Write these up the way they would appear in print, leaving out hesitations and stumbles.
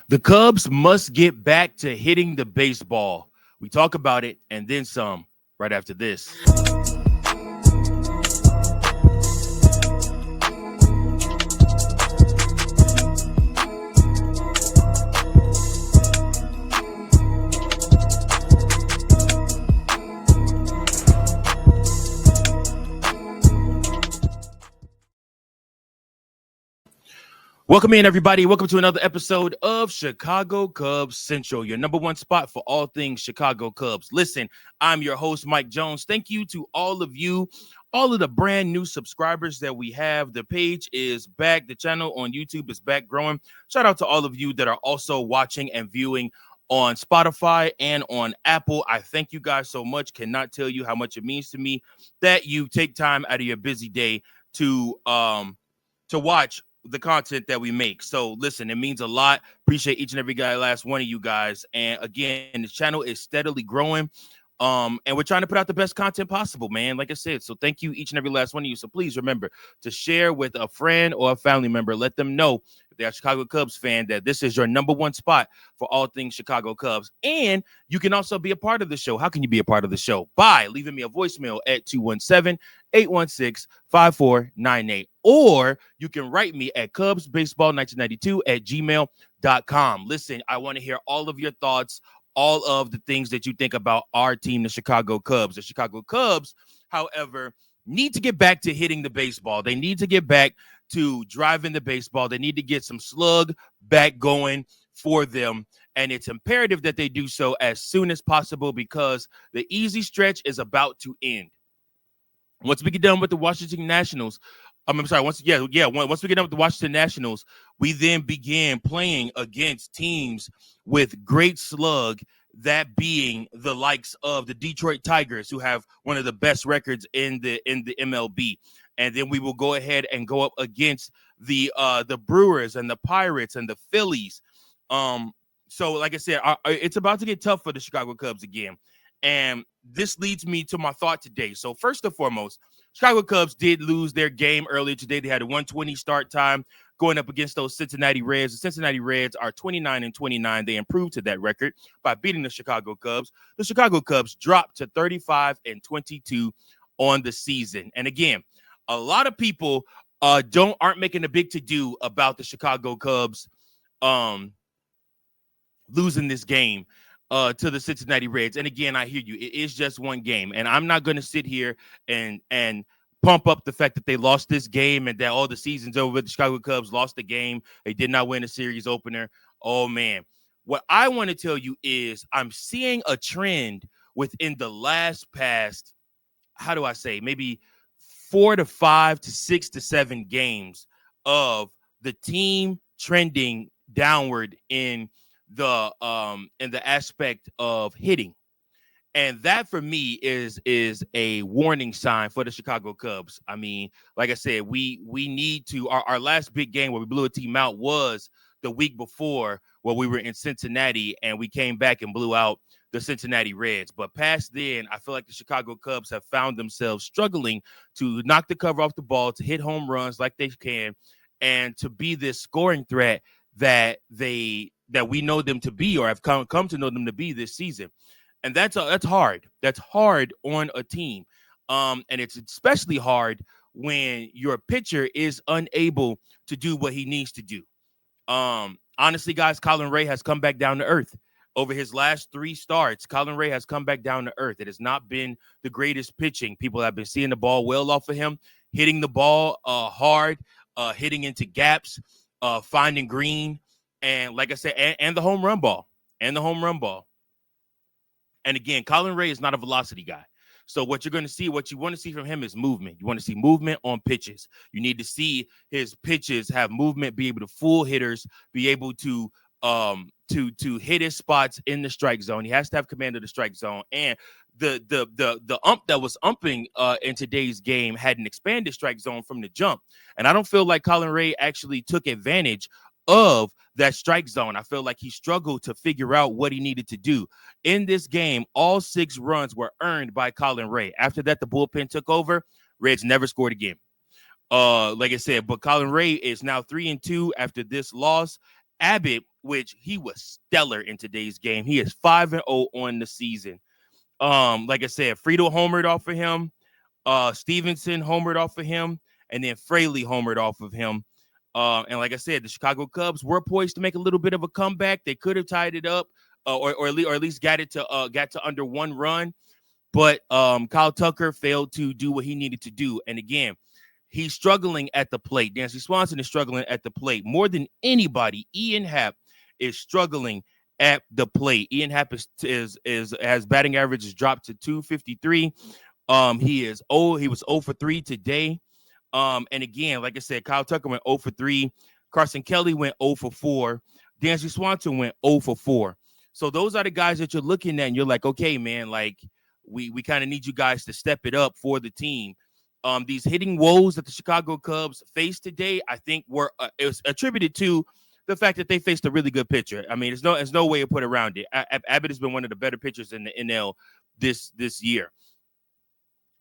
The Cubs must get back to hitting the baseball. We talk about it and then some right after this. Welcome in, everybody. Welcome to another episode of Chicago Cubs Central, your number one spot for all things Chicago Cubs. Listen, I'm your host, Mike Jones. Thank you to all of you, all of the brand new subscribers that we have. The page is back. The channel on YouTube is back growing. Shout out to all of you that are also watching and viewing on Spotify and on Apple. I thank you guys so much. Cannot tell you how much it means to me that you take time out of your busy day to watch the content that we make. So listen, it means a lot. Appreciate each and every last one of you guys. And again, this channel is steadily growing. And we're trying to put out the best content possible, man. Like I said, so thank you each and every last one of you. So please remember to share with a friend or a family member. Let them know if they're a Chicago Cubs fan that this is your number one spot for all things Chicago Cubs. And you can also be a part of the show. How can you be a part of the show? By leaving me a voicemail at 217-816-5498. Or you can write me at cubsbaseball1992@gmail.com. Listen, I want to hear all of your thoughts, all of the things that you think about our team, the Chicago Cubs. The Chicago Cubs, however, need to get back to hitting the baseball. They need to get back to driving the baseball. They need to get some slug back going for them. And it's imperative that they do so as soon as possible because the easy stretch is about to end. Once we get done with the Washington Nationals, once we get done with the Washington Nationals, we then begin playing against teams with great slug, that being the likes of the Detroit Tigers, who have one of the best records in the MLB. And then we will go ahead and go up against the Brewers and the Pirates and the Phillies. So like I said, it's about to get tough for the Chicago Cubs again. And this leads me to my thought today. So first and foremost, Chicago Cubs did lose their game earlier today. They had a 1:20 start time going up against those Cincinnati Reds. The Cincinnati Reds are 29-29. They improved to that record by beating the Chicago Cubs. The Chicago Cubs dropped to 35-22 on the season. And again, a lot of people aren't making a big to-do about the Chicago Cubs losing this game to the Cincinnati Reds. And again, I hear you. It is just one game. And I'm not going to sit here and pump up the fact that they lost this game and that all the season's over. The Chicago Cubs lost the game. They did not win a series opener. Oh, man. What I want to tell you is I'm seeing a trend within the last past, how do I say, maybe 4 to 5 to 6 to 7 games of the team trending downward in the aspect of hitting. And that for me is a warning sign for the Chicago Cubs. I mean, like I said, we need to, our last big game where we blew a team out was the week before where we were in Cincinnati and we came back and blew out the Cincinnati Reds. But past then, I feel like the Chicago Cubs have found themselves struggling to knock the cover off the ball, to hit home runs like they can, and to be this scoring threat that we know them to be, or have come to know them to be this season. And that's hard. That's hard on a team. And it's especially hard when your pitcher is unable to do what he needs to do. Honestly, guys, Collin Rea has come back down to earth. Over his last 3 starts, Collin Rea has come back down to earth. It has not been the greatest pitching. People have been seeing the ball well off of him, hitting the ball hard, hitting into gaps, finding green, and like I said, and the home run ball. And again, Collin Rea is not a velocity guy. So what you want to see from him is movement. You want to see movement on pitches. You need to see his pitches have movement, be able to fool hitters, be able to hit his spots in the strike zone. He has to have command of the strike zone. And the ump that was umping in today's game had an expanded strike zone from the jump. And I don't feel like Collin Rea actually took advantage of that strike zone. I feel like he struggled to figure out what he needed to do. In this game, all 6 runs were earned by Collin Rea. After that, the bullpen took over. Reds never scored again. Like I said, but Collin Rea is now 3-2 after this loss. Abbott, which he was stellar in today's game. He is 5-0 on the season. Like I said, Friedel homered off of him. Stevenson homered off of him, and then Fraley homered off of him. And like I said, the Chicago Cubs were poised to make a little bit of a comeback. They could have tied it up, or at least got to under 1 run. But Kyle Tucker failed to do what he needed to do. And again, he's struggling at the plate. Dansby Swanson is struggling at the plate more than anybody. Ian Happ is struggling at the plate. Ian Happ has batting average has dropped to 253. He was 0 for 3 today. And again, like I said, Kyle Tucker went 0 for 3. Carson Kelly went 0 for 4. Dansby Swanson went 0 for 4. So those are the guys that you're looking at, and you're like, okay, man, like we kind of need you guys to step it up for the team. These hitting woes that the Chicago Cubs faced today, I think it was attributed to the fact that they faced a really good pitcher. I mean, there's no way to put around it. Abbott has been one of the better pitchers in the NL this year.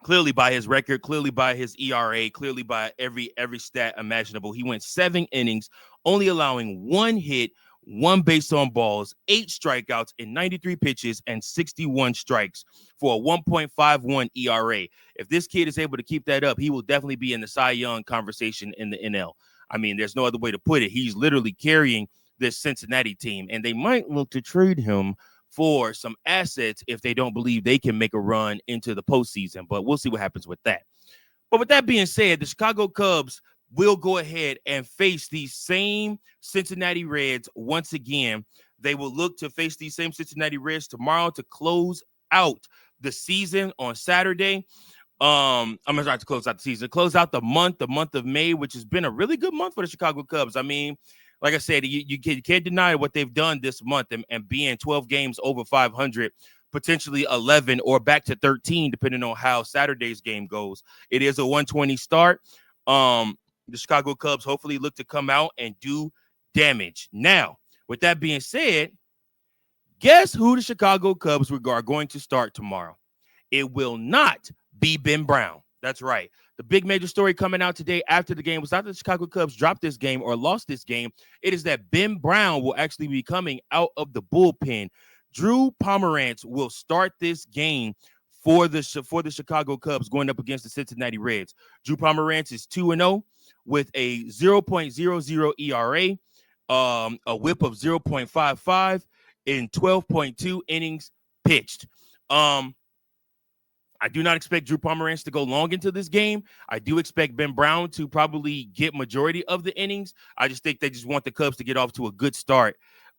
Clearly by his record, clearly by his ERA, clearly by every stat imaginable. He went 7 innings, only allowing 1 hit, 1 base on balls, 8 strikeouts in 93 pitches, and 61 strikes for a 1.51 ERA. If this kid is able to keep that up, he will definitely be in the Cy Young conversation in the NL. I mean, there's no other way to put it. He's literally carrying this Cincinnati team, and they might look to trade him for some assets if they don't believe they can make a run into the postseason. But we'll see what happens with that. But with that being said, the Chicago Cubs will go ahead and face these same Cincinnati Reds once again. They will look to face these same Cincinnati Reds tomorrow to close out the season on Saturday. I'm going to close out the season, close out the month of May, which has been a really good month for the Chicago Cubs. I mean, like I said, you can't deny what they've done this month and being 12 games over 500, potentially 11 or back to 13, depending on how Saturday's game goes. It is a 120 start. The Chicago Cubs hopefully look to come out and do damage. Now, with that being said, guess who the Chicago Cubs are going to start tomorrow? It will not be Ben Brown. That's right. The big major story coming out today after the game was not that the Chicago Cubs dropped this game or lost this game. It is that Ben Brown will actually be coming out of the bullpen. Drew Pomeranz will start this game for the Chicago Cubs going up against the Cincinnati Reds. Drew Pomeranz is 2-0 with a 0.00 ERA, a whip of 0.55 in 12.2 innings pitched. I do not expect Drew Pomeranz to go long into this game. I do expect Ben Brown to probably get majority of the innings. I just think they just want the Cubs to get off to a good start.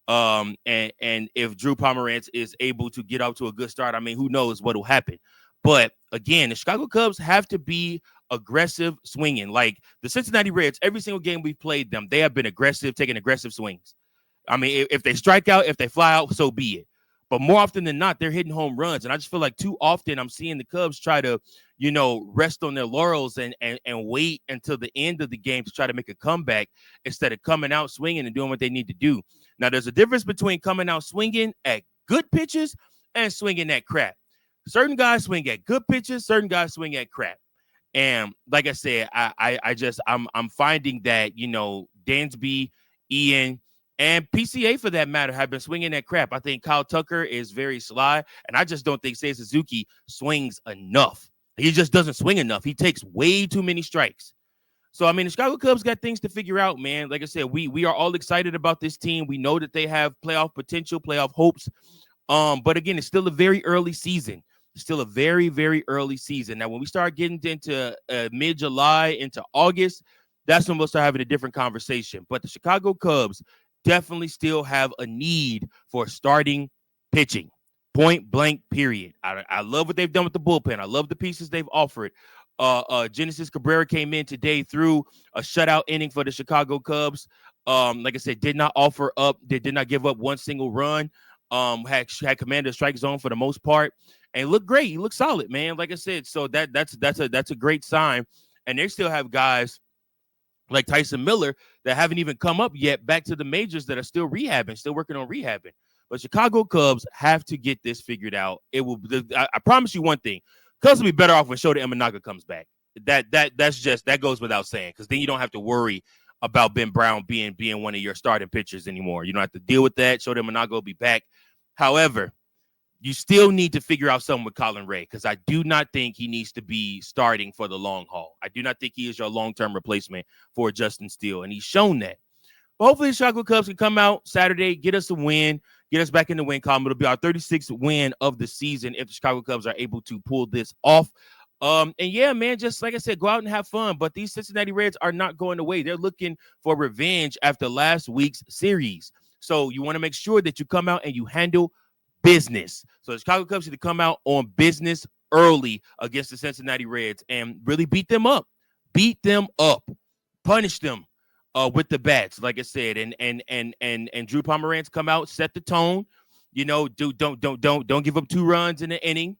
And if Drew Pomeranz is able to get off to a good start, I mean, who knows what will happen. But again, the Chicago Cubs have to be aggressive swinging. Like the Cincinnati Reds, every single game we've played them, they have been aggressive, taking aggressive swings. I mean, if they strike out, if they fly out, so be it. But more often than not, they're hitting home runs. And I just feel like too often I'm seeing the Cubs try to, rest on their laurels and wait until the end of the game to try to make a comeback instead of coming out swinging and doing what they need to do. Now, there's a difference between coming out swinging at good pitches and swinging at crap. Certain guys swing at good pitches. Certain guys swing at crap. And like I said, I'm finding that, Dansby, Ian, and PCA, for that matter, have been swinging that crap. I think Kyle Tucker is very sly, and I just don't think Seiya Suzuki swings enough. He just doesn't swing enough. He takes way too many strikes. So, I mean, the Chicago Cubs got things to figure out, man. Like I said, we are all excited about this team. We know that they have playoff potential, playoff hopes. But again, it's still a very early season. It's still a very, very early season. Now, when we start getting into mid-July into August, that's when we'll start having a different conversation. But the Chicago Cubs definitely still have a need for starting pitching. Point blank, period. I love what they've done with the bullpen. I love the pieces they've offered. Genesis Cabrera came in today through a shutout inning for the Chicago Cubs. Like I said, did not give up one single run. Had command of strike zone for the most part, and looked great. He looked solid, man. Like I said, so that's a great sign. And they still have guys like Tyson Miller that haven't even come up yet back to the majors that are still rehabbing, still working on rehabbing. But Chicago Cubs have to get this figured out. It will. I promise you one thing: Cubs will be better off when Shota Imanaga comes back. That goes without saying, because then you don't have to worry about Ben Brown being one of your starting pitchers anymore. You don't have to deal with that. Show them Monago will be back. However, you still need to figure out something with Collin Rea, because I do not think he needs to be starting for the long haul. I do not think he is your long-term replacement for Justin Steele, and he's shown that. But hopefully the Chicago Cubs can come out Saturday, get us a win, get us back in the win column. It'll be our 36th win of the season if the Chicago Cubs are able to pull this off. And yeah, man, just like I said, go out and have fun. But these Cincinnati Reds are not going away. They're looking for revenge after last week's series. So you want to make sure that you come out and you handle business. So the Chicago Cubs need to come out on business early against the Cincinnati Reds and really beat them up. Beat them up. Punish them with the bats, like I said. And Drew Pomeranz come out, set the tone. You know, don't give up 2 runs in the inning.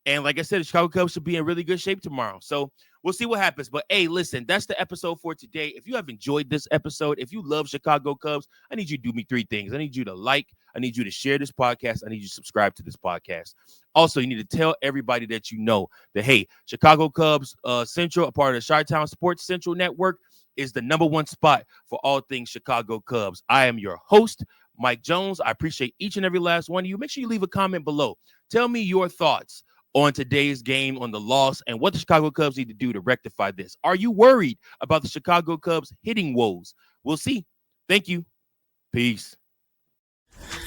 And like I said, the Chicago Cubs should be in really good shape tomorrow. So we'll see what happens. But, hey, listen, that's the episode for today. If you have enjoyed this episode, if you love Chicago Cubs, I need you to do me 3 things. I need you to like, I need you to share this podcast, I need you to subscribe to this podcast. Also, you need to tell everybody that you know that, hey, Chicago Cubs Central, a part of the Chi-Town Sports Central Network, is the #1 spot for all things Chicago Cubs. I am your host, Mike Jones. I appreciate each and every last one of you. Make sure you leave a comment below. Tell me your thoughts on today's game, on the loss, and what the Chicago Cubs need to do to rectify this. Are you worried about the Chicago Cubs hitting woes? We'll see. Thank you. Peace.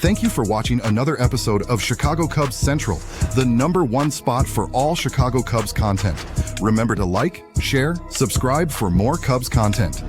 Thank you for watching another episode of Chicago Cubs Central, the #1 spot for all Chicago Cubs content. Remember to like, share, subscribe for more Cubs content.